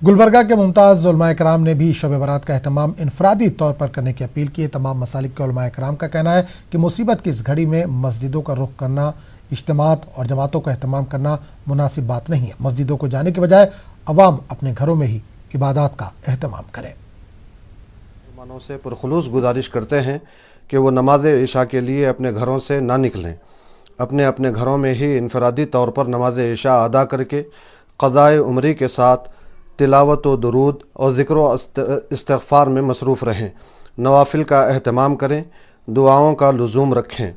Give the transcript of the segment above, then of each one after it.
गुलबर्गा के मुमताज़ उलमाए कराम ने भी शब बारात का एहतमाम इनफरादी तौर पर करने की अपील की है। तमाम मसालिक के उलमाए कराम का कहना है कि मुसीबत की इस घड़ी में मस्जिदों का रुख करना, इज्तिमात और जमातों का एहतमाम करना मुनासिब बात नहीं है। मस्जिदों को जाने के बजाय अवाम अपने घरों में ही इबादत का एहतमाम करें। मुसलमानों से पुरखुलूस गुजारिश करते हैं कि वो नमाज इशा के लिए अपने घरों से ना निकलें, अपने अपने घरों में ही इनफरादी तौर पर नमाज इशा अदा करके क़ज़ाए उम्री के साथ तिलावत व दुरूद और ज़िक्र व इस्तिग़फ़ार में मसरूफ़ रहें। नवाफिल का एहतमाम करें, दुआओं का लुज़ूम रखें।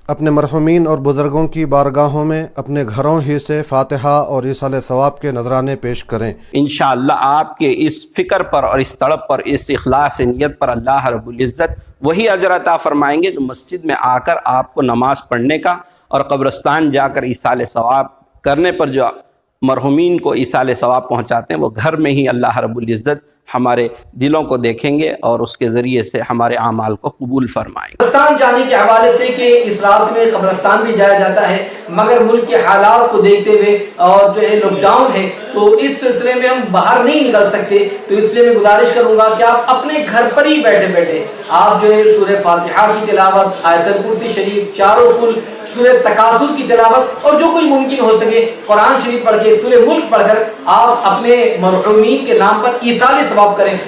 अपने मरहुमीन और बुज़ुर्गों की बारगाहों में अपने घरों ही से फ़ातिहा और ईसाल सवाब के नजराने पेश करें। इंशाअल्लाह आपके इस फ़िक्र पर और इस तड़प पर, इस इखलास नियत पर अल्लाह रब्बुल इज़्ज़त वही अजर अता फरमाएंगे जो मस्जिद में आकर आपको नमाज पढ़ने का और कब्रिस्तान जाकर ईसाल सवाब करने पर जो मरहुमीन को ईसाल सवाब पहुँचाते हैं, वो घर में ही अल्लाह रब्बुल इज़्ज़त हमारे दिलों को देखेंगे और उसके ज़रिए से हमारे आमाल को कबूल फरमाएंगे। कब्रिस्तान जाने के हवाले से कि इस रात में कब्रिस्तान भी जाया जाता है, मगर मुल्क के हालात को देखते हुए और जो है लॉकडाउन है तो इस सिलसिले में हम बाहर नहीं निकल सकते, तो इसलिए मैं गुजारिश करूंगा कि आप अपने घर पर ही बैठे बैठे आप जो है सूरह फातिहा की तिलावत, आयतुल कुर्सी शरीफ, चारों कुल, सूरह तकासुर की तिलावत और जो कोई मुमकिन हो सके कुरान शरीफ पढ़ के, सूरह मुल्क पढ़कर आप अपने मरहुमीन के नाम पर ईसाल सवाब करें।